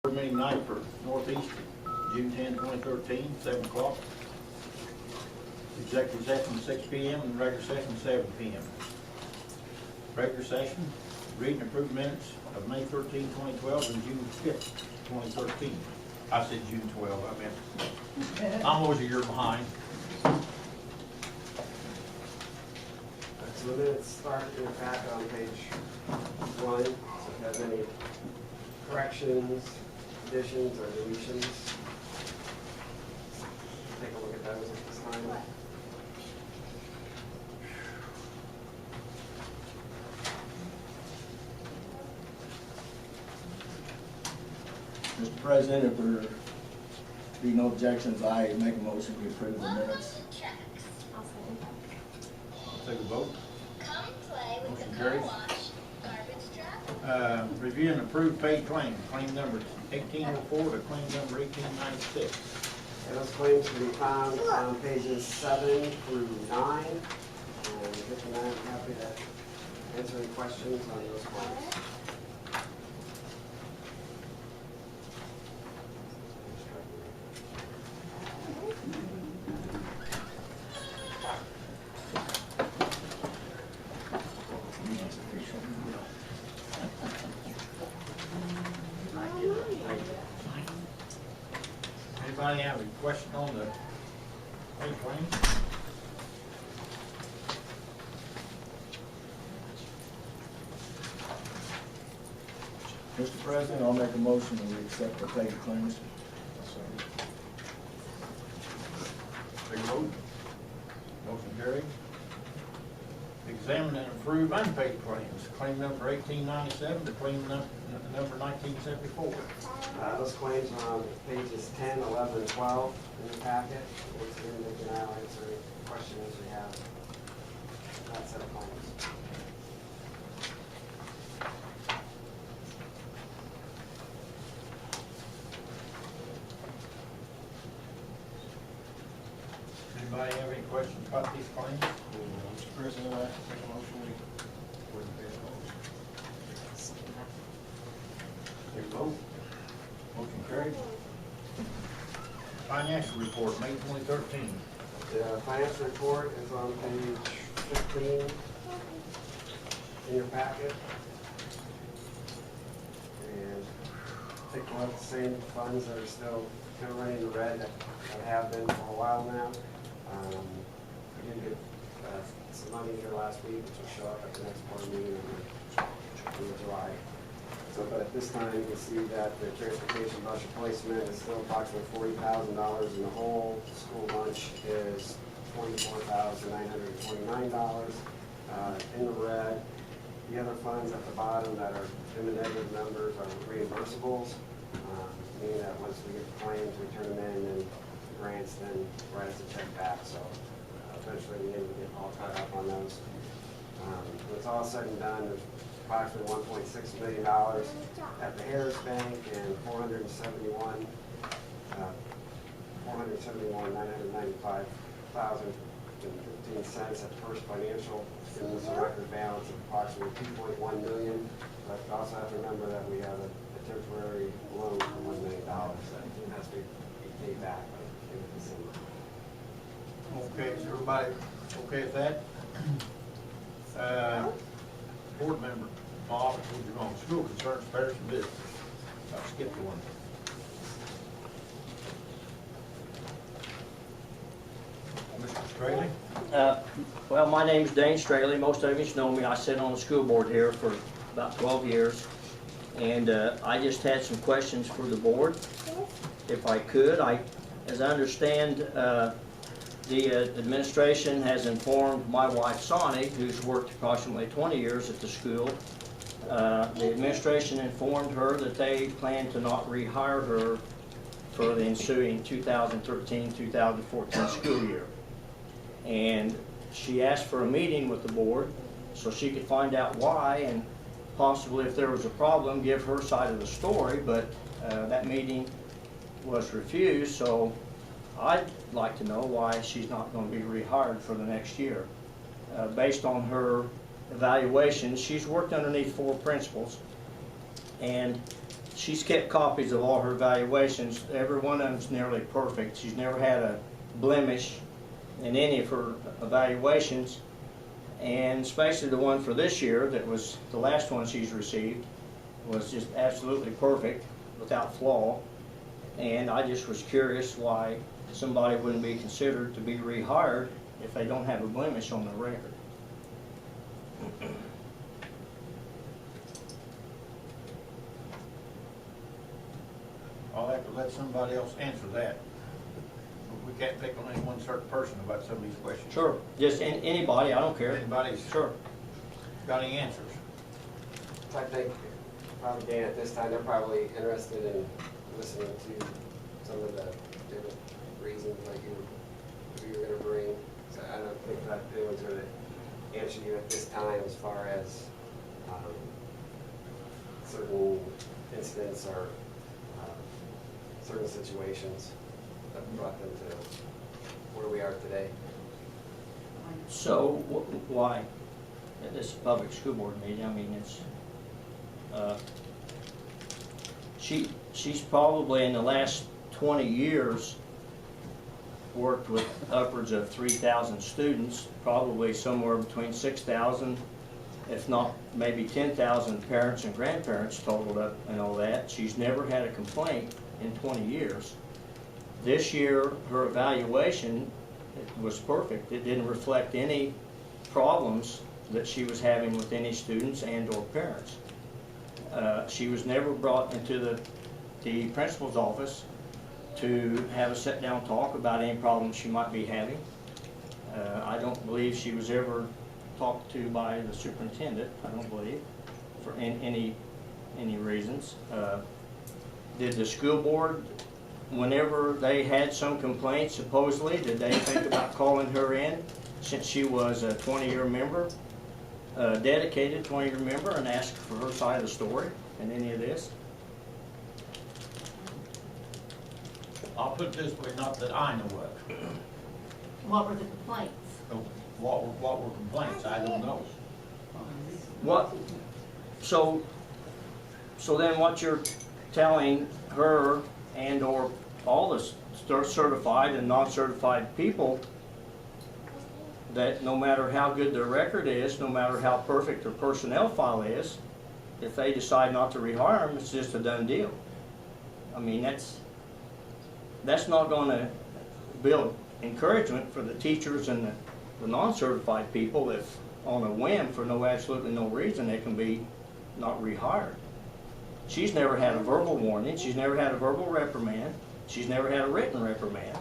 Board meeting night for Northeast, June 10, 2013, 7 o'clock. Executive session 6 p.m. and regular session 7 p.m. Regular session, read and approve minutes of May 13, 2012 and June 5th, 2013. I said June 12, I meant I'm always a year behind. So the minutes start in the packet on page 1. So if you have any corrections, additions, or deletions, take a look at those at this time. Mr. President, if there be no objections, I make a motion to approve the minutes. I'll take a vote. Come play with Motion the carries. car wash. Garbage truck. Review and approve paid claims. Claim number 1804 to claim number 1896. And those claims can be found on pages 7 through 9. And Vic and I are happy to answer any questions on those claims. Anybody have a question on the paid claims? Mr. President, I'll make a motion that we accept the paid claims. Take a vote. Motion carried. Examine and approve unpaid claims. Claim number 1897 to claim number 1974. Those claims are on pages 10, 11, and 12 in the packet. Once again, Vic and I will answer any questions you have on that set of claims. Anybody have any questions about these claims? Mr. President, I make a motion for the paid claims. Take a vote. Motion carried. Financial report, May 2013. The financial report is on page 15 in your packet. And take a look at the same funds that are still kind of running in the red that have been for a while now. We did get some money here last week, which will show up at the next board meeting in July. So, but at this time, you can see that the transportation bus replacement is still approximately $40,000 in the hole. School lunch is $24,929 in the red. The other funds at the bottom that are in the negative numbers are reimbursables, meaning that once we get the claims, we turn them in, and grants then write us a check back. So eventually we get all caught up on those. When it's all said and done, there's approximately $1.6 million at the Harris Bank and $471,995,015 at First Financial, giving us a record balance of approximately $2.1 million. But you also have to remember that we have a temporary loan for $1 million that has to be paid back by the end of December. Okay, is everybody okay with that? Board member, Bob, would you go on school concerns, affairs, and business? I skipped one. Mr. Straley? Well, my name's Dane Straley. Most of you know me. I sit on the school board here for about 12 years. And I just had some questions for the board, if I could. As I understand, the administration has informed my wife, Sonny, who's worked approximately 20 years at the school. The administration informed her that they plan to not rehire her for the ensuing 2013-2014 school year. And she asked for a meeting with the board so she could find out why, and possibly if there was a problem, give her side of the story, but that meeting was refused. So I'd like to know why she's not going to be rehired for the next year. Based on her evaluation, she's worked underneath 4 principals, and she's kept copies of all her evaluations. Every one of them's nearly perfect. She's never had a blemish in any of her evaluations. And especially the one for this year, that was the last one she's received, was just absolutely perfect, without flaw. And I just was curious why somebody wouldn't be considered to be rehired if they don't have a blemish on their record. I'll have to let somebody else answer that. We can't pick on any one certain person about some of these questions. Sure, just anybody, I don't If care. anybody's Sure. got any answers. I think probably Dan, at this time, they're probably interested in listening to some of the different reasons like you were gonna bring. So I don't think that anyone's gonna answer you at this time as far as certain incidents or certain situations that brought them to where we are today. So, why? This is a public school board meeting, I mean, it's, she's probably in the last 20 years worked with upwards of 3,000 students, probably somewhere between 6,000, if not maybe 10,000 parents and grandparents totaled up and all that. She's never had a complaint in 20 years. This year, her evaluation was perfect. It didn't reflect any problems that she was having with any students and or parents. She was never brought into the principal's office to have a sit-down talk about any problems she might be having. I don't believe she was ever talked to by the superintendent, I don't believe, for any reasons. Did the school board, whenever they had some complaints, supposedly, did they think about calling her in, since she was a 20-year member, dedicated 20-year member, and ask for her side of the story in any of this? I'll put it this way, not that I know of. What were the complaints? What were complaints? I don't know. What, so then what you're telling her and or all the certified and non-certified people, that no matter how good their record is, no matter how perfect their personnel file is, if they decide not to rehire them, it's just a done deal. I mean, that's not going to build encouragement for the teachers and the non-certified people if on a whim, for absolutely no reason, they can be not rehired. She's never had a verbal warning, she's never had a verbal reprimand, she's never had a written reprimand.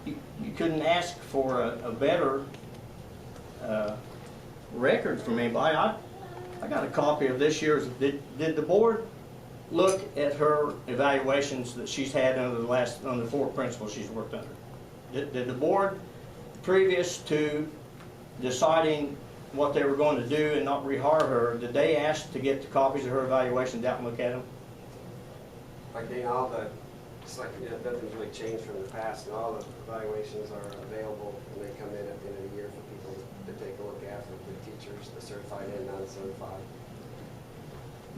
You couldn't ask for a better record from anybody. I got a copy of this year's. Did the board look at her evaluations that she's had under the 4 principals she's worked under? Did the board, previous to deciding what they were going to do and not rehire her, did they ask to get the copies of her evaluations out and look at them? Like they all the, it's like, you know, nothing's really changed from the past, and all the evaluations are available, and they come in at the end of the year for people to take a look at, for the teachers, the certified and non-certified.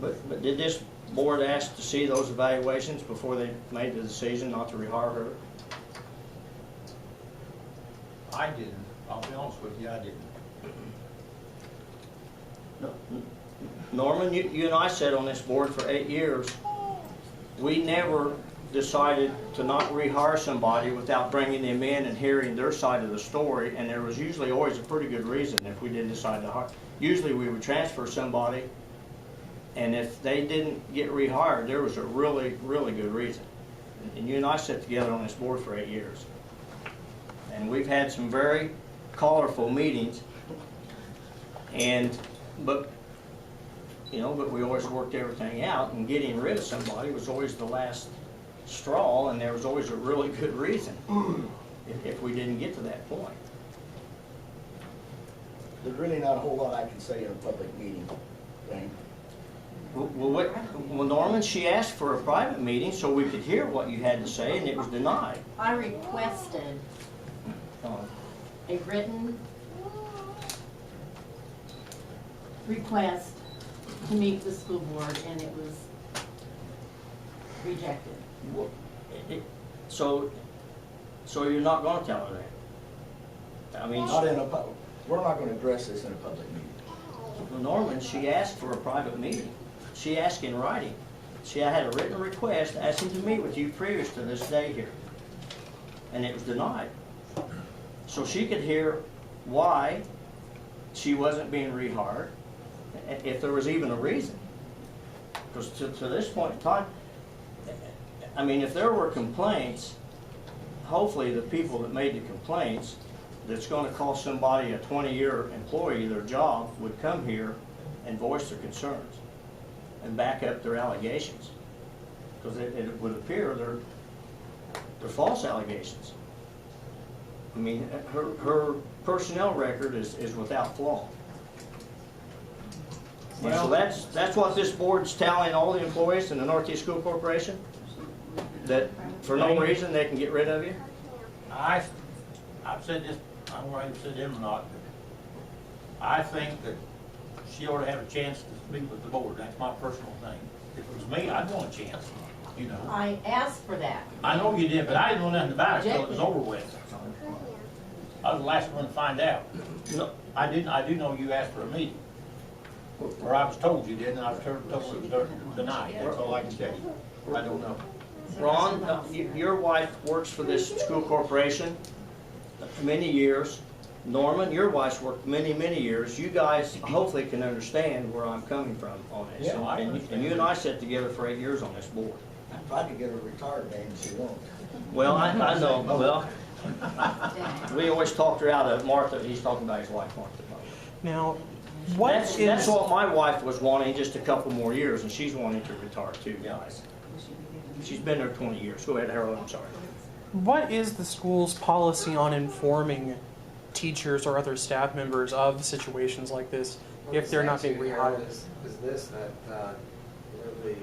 But did this board ask to see those evaluations before they made the decision not to rehire her? I didn't. I'll be honest with you, I didn't. Norman, you and I sat on this board for 8 years. We never decided to not rehire somebody without bringing them in and hearing their side of the story, and there was usually always a pretty good reason if we did decide to hire. Usually we would transfer somebody, and if they didn't get rehired, there was a really, really good reason. And you and I sat together on this board for 8 years. And we've had some very colorful meetings, but we always worked everything out, and getting rid of somebody was always the last straw, and there was always a really good reason if we didn't get to that point. There's really not a whole lot I can say in a public meeting, thing. Well, Norman, she asked for a private meeting so we could hear what you had to say, and it was denied. I requested a written request to meet the school board, and it was rejected. So you're not gonna tell her that? I mean, Not in a public, we're not gonna address this in a public meeting. Norman, she asked for a private meeting. She asked in writing. She had a written request asking to meet with you previous to this day here. And it was denied. So she could hear why she wasn't being rehired, if there was even a reason. Because to this point in time, I mean, if there were complaints, hopefully the people that made the complaints, that's gonna cost somebody a 20-year employee their job, would come here and voice their concerns and back up their allegations. Because it would appear they're false allegations. I mean, her personnel record is without flaw. And so that's what this board's telling all the employees in the Northeast School Corporation, that for no reason they can get rid of you? I've said this, I don't know if I said him or not, but I think that she ought to have a chance to speak with the board. That's my personal thing. If it was me, I'd want a chance, you know. I asked for that. I know you did, but I didn't know nothing about it until it was over with. I was the last one to find out. No. I do know you asked for a meeting. Or I was told you did, and I was told it was denied. That's all I can tell you. I don't know. Ron, your wife works for this school corporation many years. Norman, your wife's worked many, many years. You guys hopefully can understand where I'm coming from on this. Yeah, I understand. And you and I sat together for 8 years on this board. I tried to get her retired, and she won't. Well, I know, well, we always talked her out of Martha. He's talking about his wife, Martha. Now, what That's what my wife was wanting, just a couple more years, and she's wanting to retire too, guys. She's been there 20 years. Go ahead, Harold, I'm sorry. what is the school's policy on informing teachers or other staff members of situations like this if they're not being rehired? Is this, that, the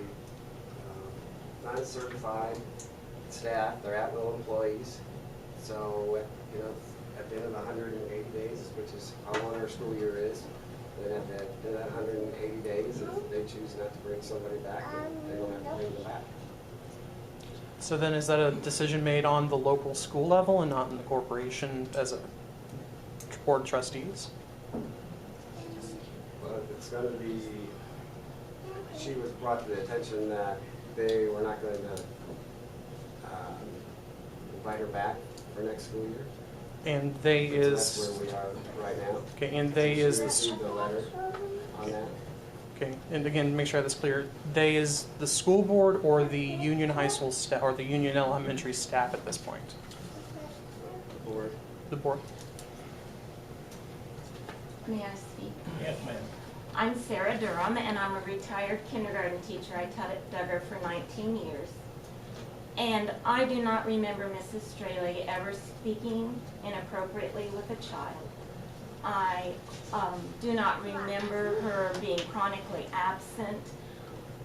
non-certified staff, they're at-will employees, so, at the end of 180 days, which is how long our school year is, then at the end of that 180 days, if they choose not to bring somebody back, then they don't have to bring them back. So then is that a decision made on the local school level and not in the corporation as a board of trustees? But it's gonna be, she was brought to the attention that they were not going to invite her back for next school year. And they So is, that's where we are right now. okay, and they She is, received a letter on that. okay, and again, make sure that's clear, they is the school board or the Union High School staff, or the Union Elementary staff at this point? The board. The board? May I speak? Yes, ma'am. I'm Sarah Durham, and I'm a retired kindergarten teacher. I taught at Duggar for 19 years. And I do not remember Mrs. Straley ever speaking inappropriately with a child. I do not remember her being chronically absent.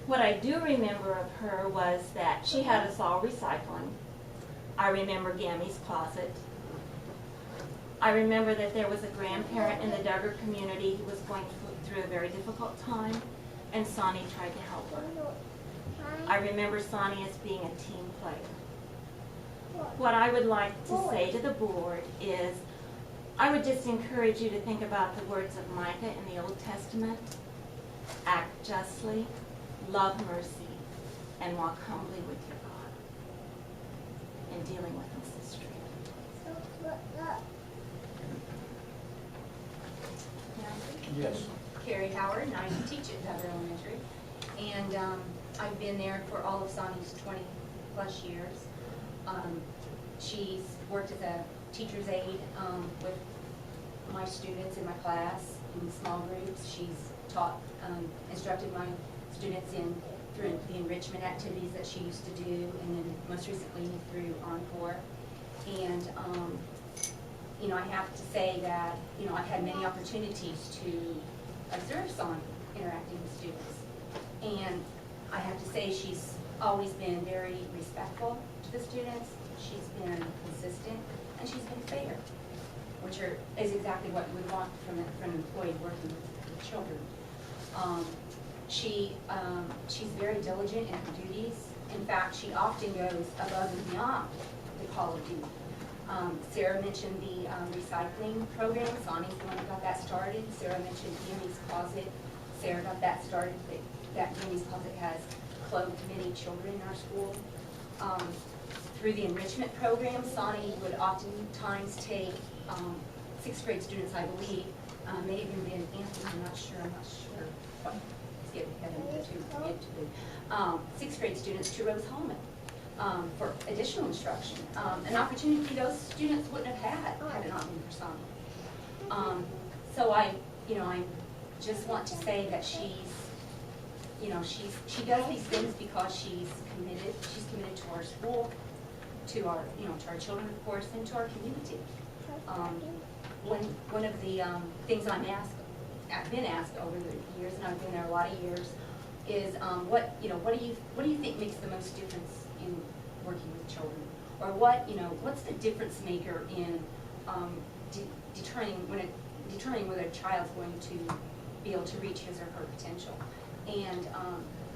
What I do remember of her was that she had us all recycling. I remember Gammy's closet. I remember that there was a grandparent in the Duggar community who was going through a very difficult time, and Sonny tried to help her. I remember Sonny as being a team player. What I would like to say to the board is, I would just encourage you to think about the words of Micah in the Old Testament. Act justly, love mercy, and walk humbly with your God in dealing with Mrs. Straley. Yes. Carrie Howard, and I teach at Duggar Elementary. And I've been there for all of Sonny's 20-plus years. She's worked as a teacher's aide with my students in my class in small groups. She's taught, instructed my students through the enrichment activities that she used to do, and then most recently through Encore. And I have to say that, I've had many opportunities to observe Sonny interacting with students. And I have to say she's always been very respectful to the students. She's been consistent, and she's been fair, which is exactly what you would want from an employee working with children. She's very diligent in her duties, In fact, she often goes above and beyond the call of duty. Sarah mentioned the recycling program. Sonny's the one who got that started. Sarah mentioned Jimmy's Closet. Sarah got that started. That Jimmy's Closet has clothed many children in our school. Through the enrichment program, Sonny would oftentimes take 6th grade students, I believe, may have even been Anthony, I'm not sure what he's getting into the 6th grade students to Rose Holman for additional instruction, an opportunity those students wouldn't have had it not been for Sonny. So I just want to say that she does these things because she's committed to our school, to our children, of course, and to our community. One of the things I've been asked over the years, and I've been there a lot of years, is what do you think makes the most difference in working with children, or what's the difference maker in determining whether a child's going to be able to reach his or her potential? And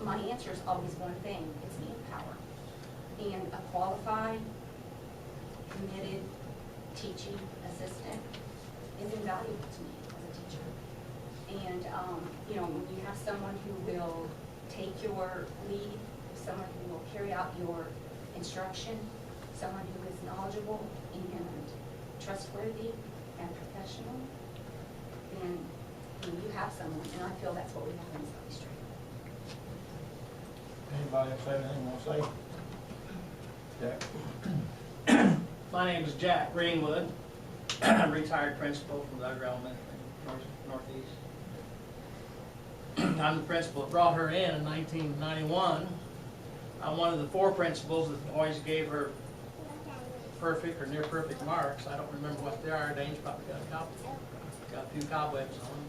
my answer is always one thing: it's manpower. And a qualified, committed teaching assistant is invaluable to me as a teacher. And when you have someone who will take your lead, someone who will carry out your instruction, someone who is knowledgeable and trustworthy and professional, then you have someone, and I feel that's what we have in South Street. Anybody else have anything you want to say? Jack? My name is Jack Greenwood. I'm a retired principal from Duggar Elementary, Northeast. I'm the principal that brought her in 1991. I'm one of the 4 principals that always gave her perfect or near perfect marks. I don't remember what they are. Dane's probably got a copy. Got a few cobwebs on them,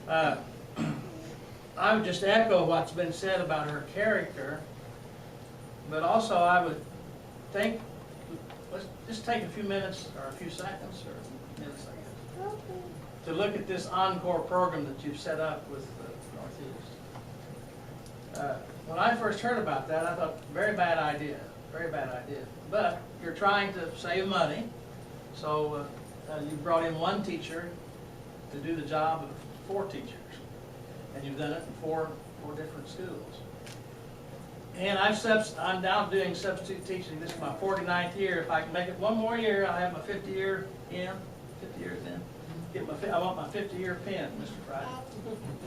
I'm sure. I would just echo what's been said about her character, but also I would think, let's just take a few minutes or a few seconds or minutes, I guess, to look at this encore program that you've set up with Northeast. When I first heard about that, I thought, very bad idea. But you're trying to save money, so you brought in 1 teacher to do the job of 4 teachers, and you've done it in 4 different schools. And I'm now doing substitute teaching. This is my 49th year. If I can make it 1 more year, I'll have my 50 years in. I want my 50-year pin, Mr. Friday,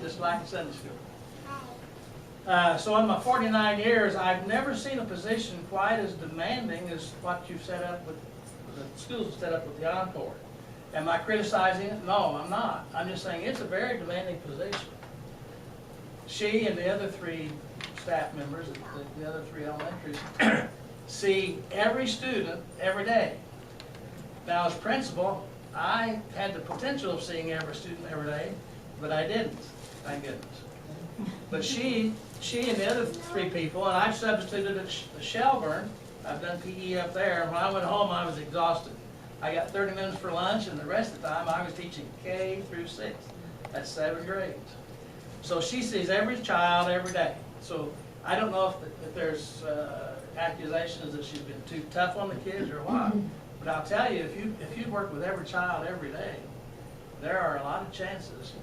just like in Sunday school. So in my 49 years, I've never seen a position quite as demanding as what you've set up with the schools have set up with the Encore. Am I criticizing it? No, I'm not. I'm just saying it's a very demanding position. She and the other 3 staff members, the other 3 elementaries, see every student every day. Now, as principal, I had the potential of seeing every student every day, but I didn't, thank goodness. But she and the other 3 people, and I've substituted at Shelburne. I've done PE up there, and when I went home, I was exhausted. I got 30 minutes for lunch, and the rest of the time, I was teaching K through 6. That's 7 grades. So she sees every child every day. So I don't know if there's accusations that she's been too tough on the kids or what. But I'll tell you, if you work with every child every day, there are a lot of chances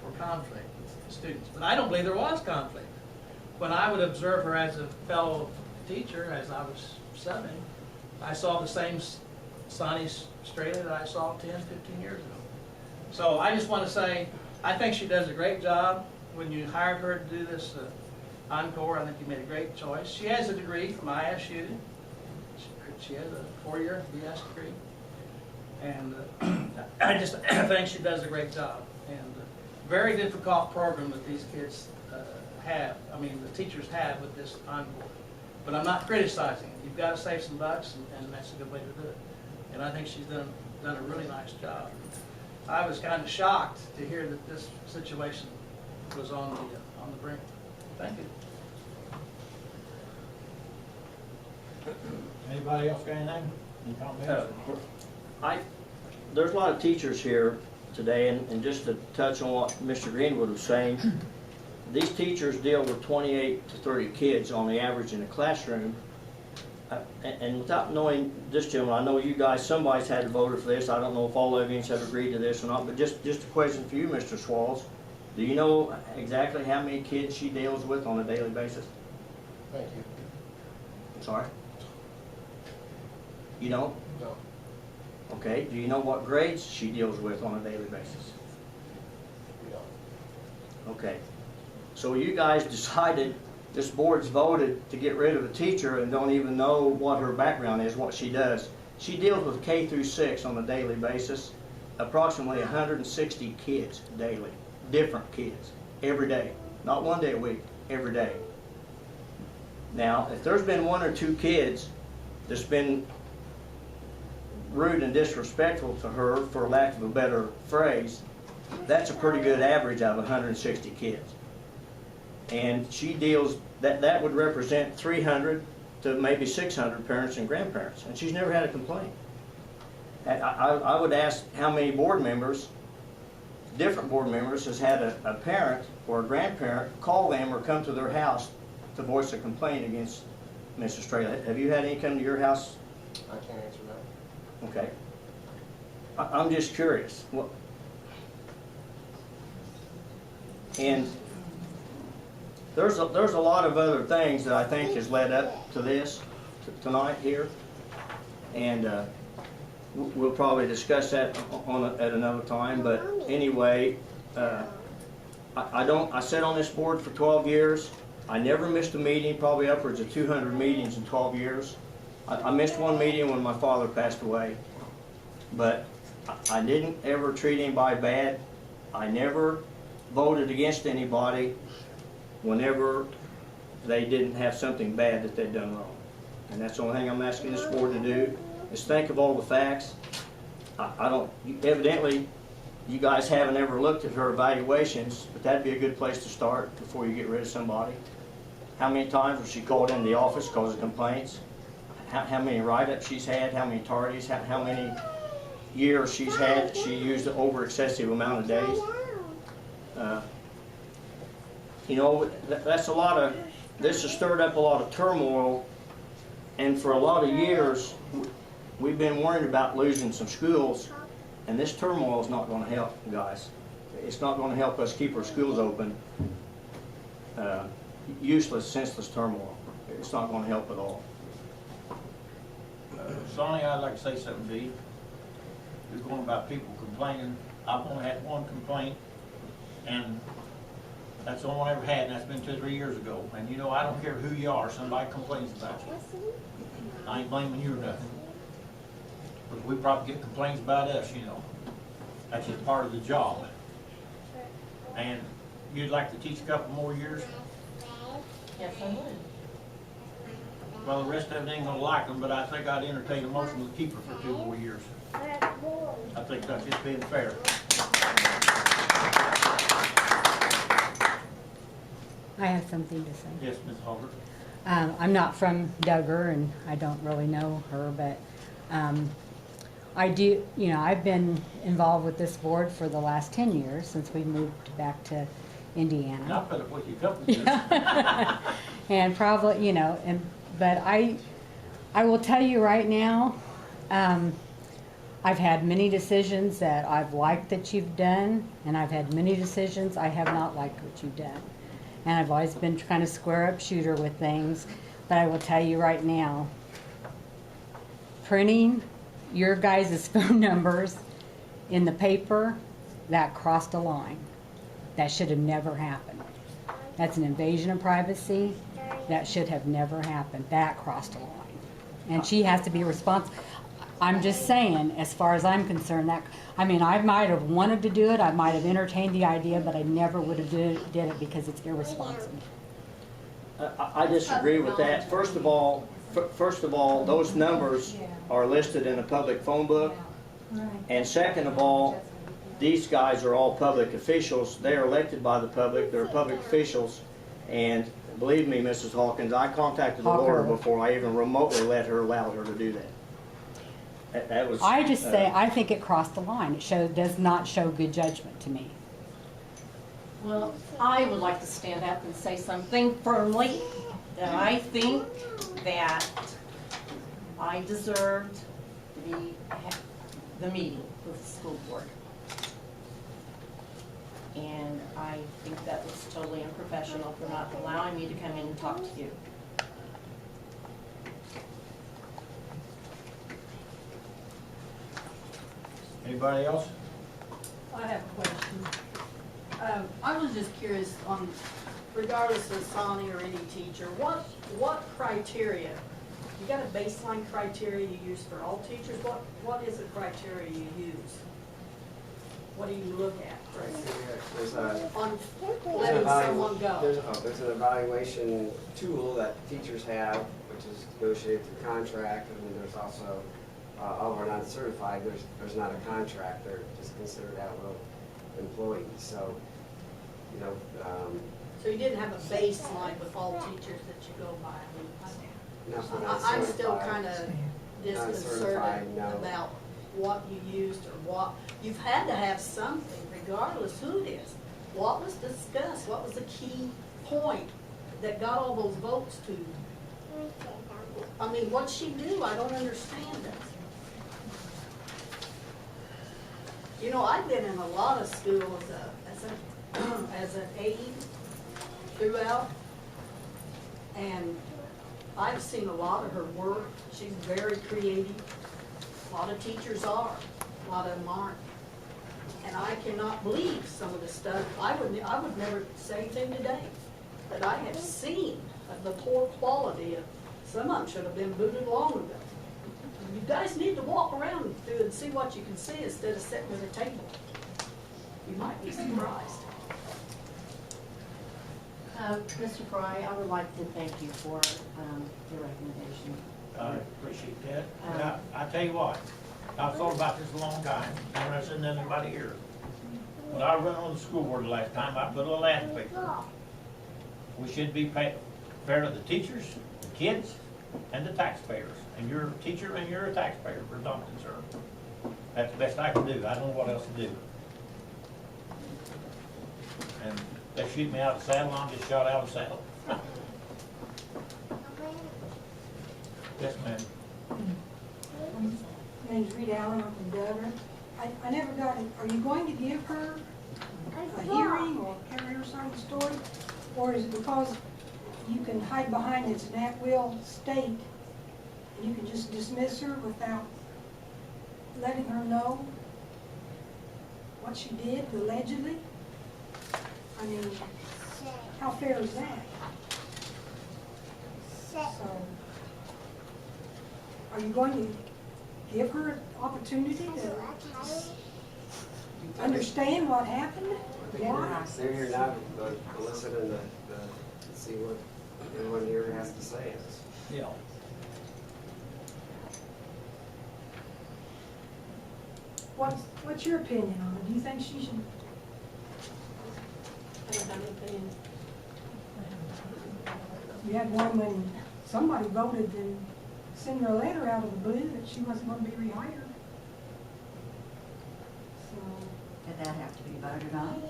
for conflict with students. But I don't believe there was conflict. When I would observe her as a fellow teacher, as I was subbing, I saw the same Sonny Straley that I saw 10, 15 years ago. So I just want to say, I think she does a great job. When you hired her to do this Encore, I think you made a great choice. She has a degree from ISU. She has a 4-year BS degree. And I just think she does a great job. And very difficult program that these kids have, the teachers have with this Encore. But I'm not criticizing it. You've got to save some bucks, and that's a good way to do it. And I think she's done a really nice job. I was kind of shocked to hear that this situation was on the brink. Thank you. Anybody else got anything? Any comments? There's a lot of teachers here today, and just to touch on what Mr. Greenwood was saying, these teachers deal with 28 to 30 kids on the average in a classroom. And without knowing this gentleman, I know you guys, somebody's had to vote for this. I don't know if all of you have agreed to this or not, but just a question for you, Mr. Swalls. Do you know exactly how many kids she deals with on a daily basis? Thank you. Sorry? You don't? No. Okay. Do you know what grades she deals with on a daily basis? No. Okay. So you guys decided, this board's voted to get rid of a teacher and don't even know what her background is, what she does. She deals with K through 6 on a daily basis, approximately 160 kids daily, different kids, every day. Not one day a week, every day. Now, if there's been 1 or 2 kids that's been rude and disrespectful to her, for lack of a better phrase, that's a pretty good average out of 160 kids. And she deals, that would represent 300 to maybe 600 parents and grandparents, and she's never had a complaint. And I would ask how many board members, different board members, has had a parent or a grandparent call them or come to their house to voice a complaint against Mrs. Straley. Have you had any come to your house? I can't answer that. Okay. I'm just curious. And there's a lot of other things that I think has led up to this tonight here, and we'll probably discuss that at another time. But anyway, I sat on this board for 12 years. I never missed a meeting, probably upwards of 200 meetings in 12 years. I missed one meeting when my father passed away, but I didn't ever treat anybody bad. I never voted against anybody whenever they didn't have something bad that they'd done wrong. And that's the only thing I'm asking this board to do, is think of all the facts. Evidently, you guys haven't ever looked at her evaluations, but that'd be a good place to start before you get rid of somebody. How many times was she called into the office causing complaints? How many write-ups she's had, how many tardies, how many years she's had, she used an over-excessive amount of days. You know, that's a lot of, this has stirred up a lot of turmoil, and for a lot of years, we've been worried about losing some schools, and this turmoil is not going to help, guys. It's not going to help us keep our schools open. Useless, senseless turmoil. It's not going to help at all. Sonny, I'd like to say something to you. You're going about people complaining. I've only had one complaint, and that's the only one I ever had, and that's been 2 or 3 years ago. And you know, I don't care who you are, somebody complains about you. I ain't blaming you or nothing. But we probably get complaints about us, you know. That's just part of the job. And you'd like to teach a couple more years? Yes, I would. Well, the rest of it ain't gonna like them, but I think I'd entertain a motion to keep her for 2 more years. I think that's just being fair. I have something to say. Yes, Ms. Holder. I'm not from Duggar, and I don't really know her, but I do, you know, I've been involved with this board for the last 10 years since we moved back to Indiana. Not put up with you a couple of years. And probably, you know, but I will tell you right now, I've had many decisions that I've liked that you've done, and I've had many decisions I have not liked what you've done. And I've always been kind of square up shooter with things, but I will tell you right now, printing your guys' phone numbers in the paper, that crossed a line. That should have never happened. That's an invasion of privacy. That should have never happened. That crossed a line. And she has to be responsible. I'm just saying, as far as I'm concerned, that, I mean, I might have wanted to do it, I might have entertained the idea, but I never would have did it because it's irresponsible. I disagree with that. First of all, those numbers are listed in a public phone book. And second of all, these guys are all public officials. They are elected by the public. They're public officials. And believe me, Mrs. Hawkins, I contacted the lawyer before I even remotely allowed her to do that. That was. I just say, I think it crossed the line. It does not show good judgment to me. Well, I would like to stand up and say something firmly, that I think that I deserved the meeting with the school board. And I think that was totally unprofessional for not allowing me to come in and talk to you. Anybody else? I have a question. I was just curious on, regardless of Sonny or any teacher, what criteria, you got a baseline criteria you use for all teachers? What is the criteria you use? What do you look at There's on an letting someone go? There's an evaluation tool that teachers have, which is negotiated through contract, and then there's also, although we're not certified, there's not a contract, they're just considered at-will employees, so, you know, So you didn't have a baseline with all teachers that you go by? nothing I'm still certified. kind of Not certified, disconcerted no. about what you used or what, you've had to have something regardless who it is. What was discussed? What was the key point that got all those votes to? I mean, what'd she do? I don't understand it. You know, I've been in a lot of schools as an aide throughout, and I've seen a lot of her work. She's very creative. A lot of teachers are, a lot of them aren't. And I cannot believe some of the stuff. I would never say anything today, but I have seen of the poor quality of, some of them should have been booted long ago. You guys need to walk around through and see what you can see instead of sitting at a table. You might be surprised. Mr. Fry, I would like to thank you for your recommendation. I appreciate that. And I tell you what, I've thought about this a long time, never listened to anybody here. When I run on the school board the last time, I put a little ad in the paper. We should be fair to the teachers, the kids, and the taxpayers. And you're a teacher and you're a taxpayer, as I'm concerned. That's the best I can do. I don't know what else to do. And they shoot me out of the saddle, I'm just shot out of the saddle. Yes, ma'am. My name's Rita Allen, I'm from Duggar. I never got it. Are you going to give her a hearing or carry her side of the story? Or is it because you can hide behind it's an at-will state and you can just dismiss her without letting her know what she did allegedly? I mean, how fair is that? So, are you going to give her an opportunity to understand what happened? Why? They're here now to listen and to see what everyone here has to say. Yeah. What's your opinion on it? Do you think she should? I don't have an opinion. You had one when somebody voted to send her a letter out of the blue that she wasn't going to be rehired. So. Did that have to be voted on?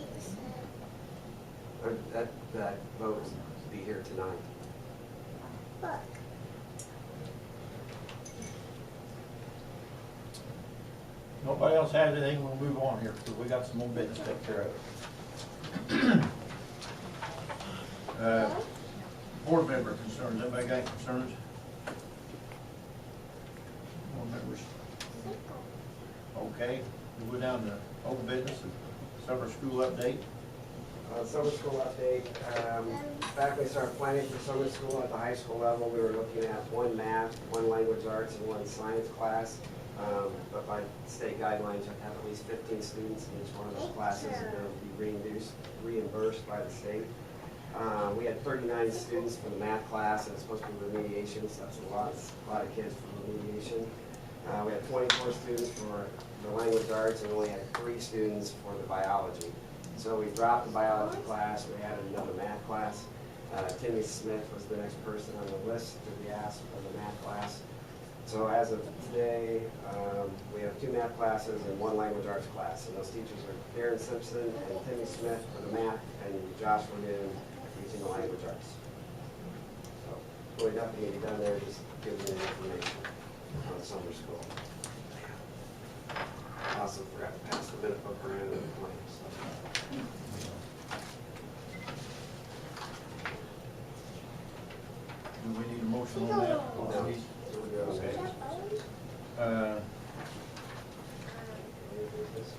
That vote is to be here tonight. Nobody else has anything, we'll move on here, because we got some more business to take care of. Board member concerns, anybody got any concerns? Board members? Okay, we go down to old business, summer school update. Summer school update, back when we started planning for summer school at the high school level, we were looking at one math, one language arts, and one science class. But by state guidelines, you have to have at least 15 students in each one of those classes, and they'll be reimbursed by the state. We had 39 students for the math class, and it's supposed to be remediation, so that's a lot of kids for remediation. We had 24 students for the language arts, and we only had 3 students for the biology. So we dropped the biology class, we added another math class. Timmy Smith was the next person on the list to be asked for the math class. So as of today, we have 2 math classes and 1 language arts class. And those teachers are Darren Simpson and Timmy Smith for the math and Josh Renew teaching the language arts. So really nothing to be done there, just giving you information on summer school. Also forgot to pass the minute book around and the claims. Do we need a motion on that? No. Okay.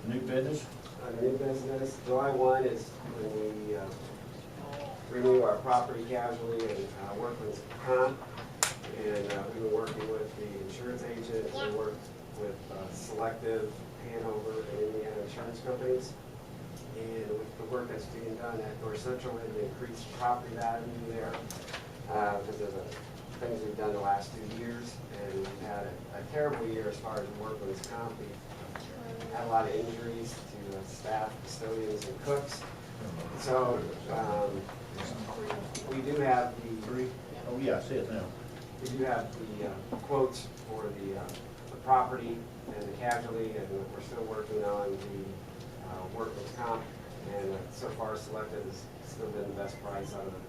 New business? New business, July 1 is when we renew our property casualty and workman's comp. And we've been working with the insurance agent, we worked with Selective, Hanover, and Indiana insurance companies. And with the work that's being done at North Central, and the increased property value there, because of the things we've done the last 2 years. And we've had a terrible year as far as workman's comp. We've had a lot of injuries to staff, custodians, and cooks. So we do have the Oh, yeah, I see it now. we do have the quotes for the property and the casualty, and we're still working on the workman's comp. And so far, Selective has still been the best price out of the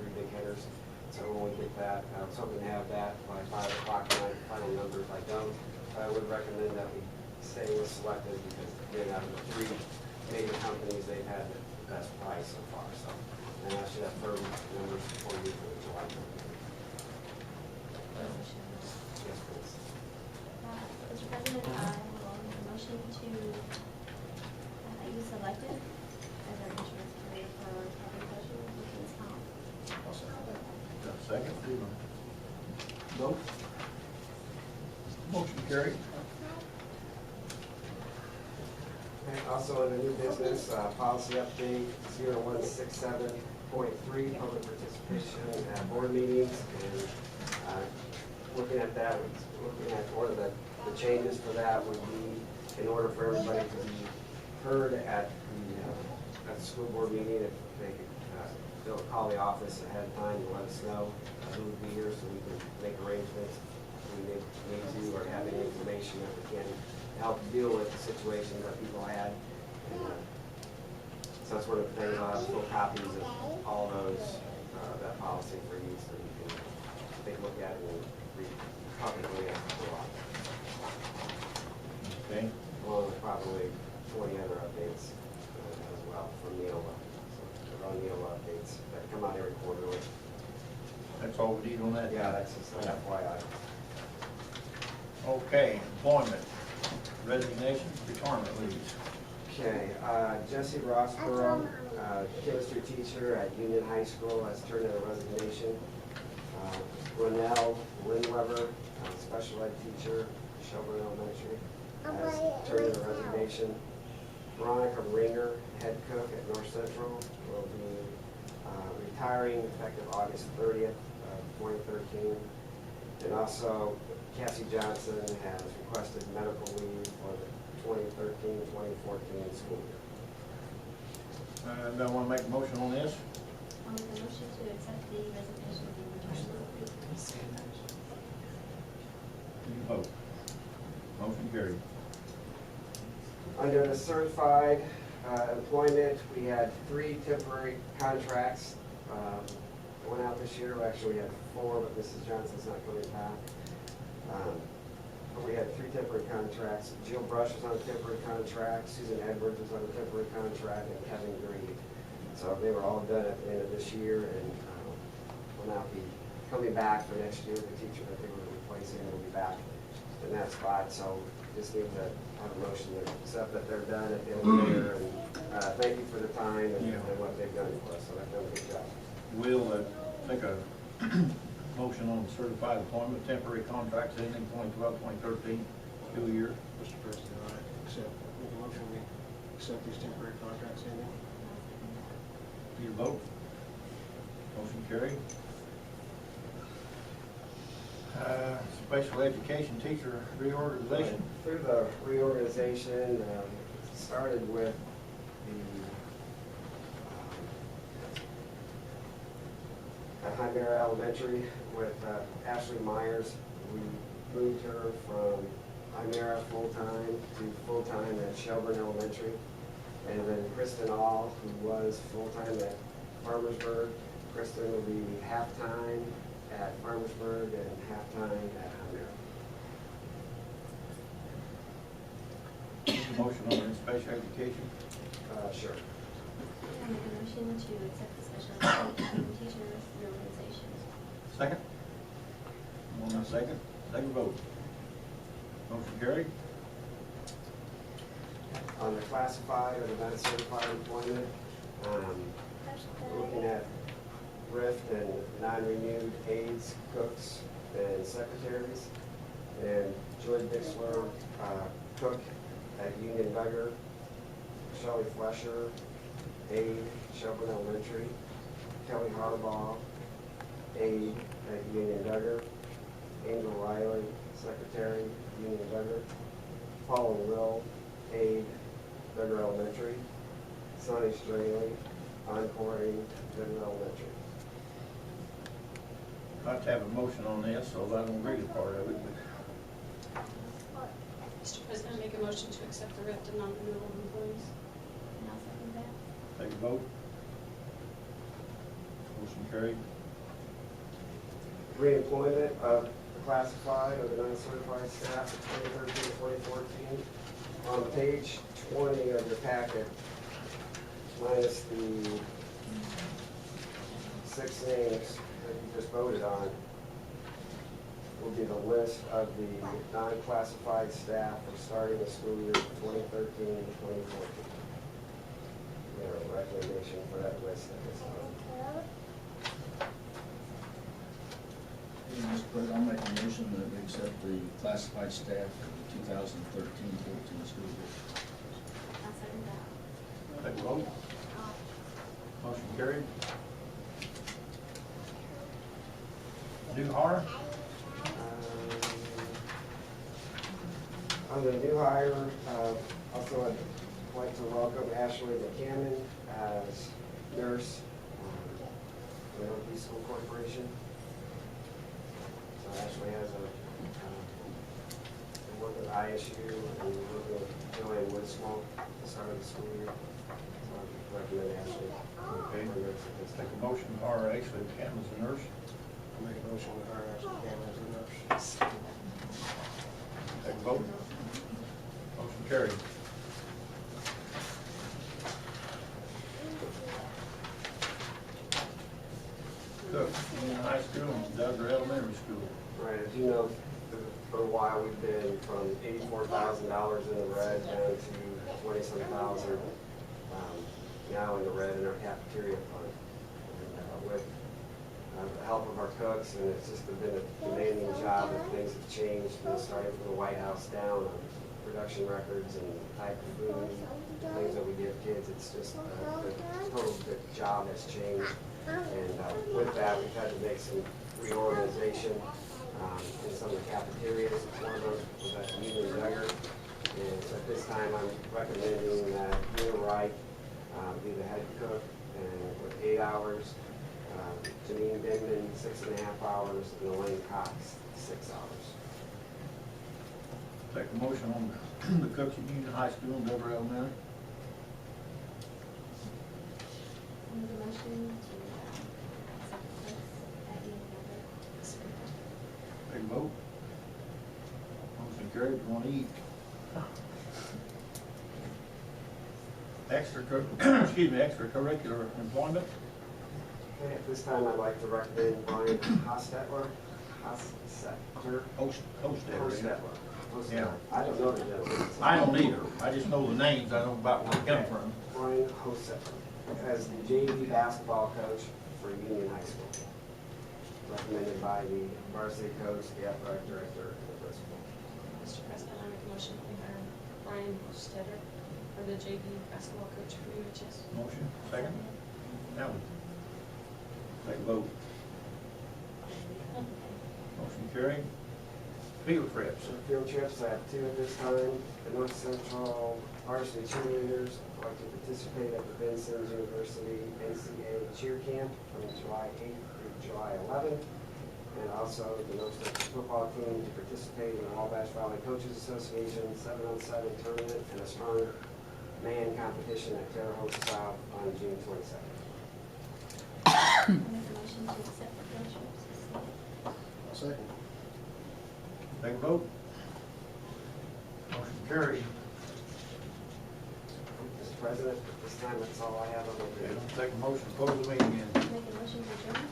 3 big hitters. So when we get that, I was hoping to have that by 5 o'clock tonight, final number. If I don't, I would recommend that we stay with Selective, because again, out of the 3 major companies, they've had the best price so far. So, and I should have firm numbers for you for the July meeting. Yes, please. Mr. President, I will make a motion to use Selective as our insurance carrier for property casualty insurance comp. Got a second? Vote. Motion carried. Okay, also in the new business, policy update 0167.3, public participation at board meetings. And looking at that, looking at one of the changes for that would be, in order for everybody to be heard at the school board meeting, if they could they'll call the office ahead of time to let us know who would be here, so we can make arrangements if we need to, or have any information that we can help deal with the situations that people had. And, so that's one of the things, I'll have full copies of all those, that policy for you, so you can take a look at it and read publicly as a lot. Okay. Along with probably 20 other updates as well from Neola. So they're on Neola updates that come out every quarterly. That's all we need on that? Yeah, that's just an FYI. Okay, employment, resignation, retirement leaves. Okay, Jesse Rossborough, chemistry teacher at Union High School, has turned in a resignation. Ronell Lindweber, special ed teacher, Shelburne Elementary, has turned in a resignation. Veronica Ringer, head cook at North Central, will be retiring effective August 30th of 2013. And also, Cassie Johnson has requested medical leave for the 2013-2014 school year. Do I want to make a motion on this? I'll make a motion to accept the resignation of the retirement leave. You vote. Motion carried. Under the certified employment, we had 3 temporary contracts that went out this year. Well, actually, we had 4, but Mrs. Johnson's not coming back. But we had 3 temporary contracts. Jill Brush was on a temporary contract, Susan Edwards was on a temporary contract, and Kevin Green. So they were all done at the end of this year, and will now be coming back for next year. The teacher that they were replacing will be back in that spot. So just need to have a motion to accept that they're done at the end of the year. And thank you for the time and what they've done for us. So they've done a good job. We'll make a motion on certified employment, temporary contracts ending 2012-2013 school year. Mr. President, I make a motion we accept these temporary contracts ending. Your vote. Motion carried. Special education teacher reorganization. Through the reorganization, started with the at Highmere Elementary with Ashley Myers. We moved her from Imera full-time to full-time at Shelburne Elementary. And then Kristen All, who was full-time at Farmersburg. Kristen will be half-time at Farmersburg and half-time at Imera. Motion on special education. Sure. I make a motion to accept the special education teachers reorganization. Second? One second. Second vote. Motion carried. On the classified or the non-certified employment, looking at RIFT and non-renewed aides, cooks, and secretaries. And Joy Dixler, cook at Union Duggar. Shelley Flesher, aide, Shelburne Elementary. Kelly Harbaugh, aide at Union Duggar. Angel Riley, secretary, Union Duggar. Paula Will, aide, Duggar Elementary. Sonny Straley, encoring, Duggar Elementary. I'd like to have a motion on this, so I don't read a part of it, but Mr. President, I make a motion to accept the RIF to non-renewal employees. And I'll second that. take a vote. Motion carried. Reemployment of the classified or the non-certified staff of 2013-2014. On page 20 of your packet, minus the 6 names that you just voted on, will be the list of the non-classified staff for starting the school year 2013-2014. We have a recommendation for that list at this time. Mr. President, I'll make a motion that we accept the classified staff for the 2013-14 school year. I'll second that. Take a vote. Motion carried. New hire? On the new hire, also I'd like to welcome Ashley McCammon as nurse for the Northeast School Corporation. So Ashley has a work at ISU and working with Joanne Woodsmoke at the start of the school year. So I recommend Ashley. Okay. for nurse at this Take time. a motion to hire Ashley Cam as a nurse. I'll make a motion to hire Ashley Cameron as a nurse. Take a vote. Motion carried. Cook, Union High School and Duggar Elementary School. Right, as you know, for a while, we've been from $84,000 in the red down to 20-some thousand now in the red in our cafeteria fund. And with the help of our cooks, and it's just been a demanding job, and things have changed, starting from the White House down on production records and type of food, things that we give kids. It's just the job has changed. And with that, we've had to make some reorganization in some of the cafeterias. One of those was at Union Duggar. And so at this time, I'm recommending that Neil Wright be the head cook and with 8 hours, Janine Bigman 6.5 hours, and Elaine Cox 6 hours. Take a motion on the cooks at Union High School and Duggar Elementary. I make a motion to accept the cooks at Union Duggar. Take a vote. Motion carried. Want to eat? Extracurricular employment. Okay, at this time, I'd like to recommend Brian Hostetler. Yeah. I don't know the gentleman. I don't either. I just know the names. I know about where they come from. Brian Hostetler as the JV basketball coach for Union High School. Recommended by the varsity coach, the athletic director, and the principal. Mr. President, I make a motion that we hire Brian Stetter for the JV basketball coach for UHS. Motion, second. Now, take a vote. Motion carried. Field trips. So field trips, I have 2 at this time. The North Central varsity cheerleaders would like to participate at the Ben Simmons University NCAA cheer camp from July 8th through July 11th. and also the Nostec football team to participate in the Wabash Valley Coaches Association 7-on-7 tournament and a strong man competition at Terre Haute South on June 22nd. I'll make a motion to accept the field trips as stated. I'll second. Take a vote. Motion carried. Mr. President, at this time, that's all I have on the Okay, agenda. I'll take a motion to close the meeting then. Make a motion to adjourn.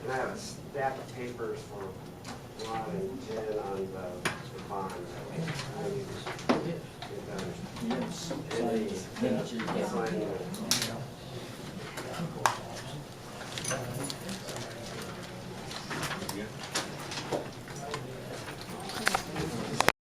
And I have a stack of papers for Ron and Jen on the bond. Yes. And the- Sign the minutes, you got. sign the-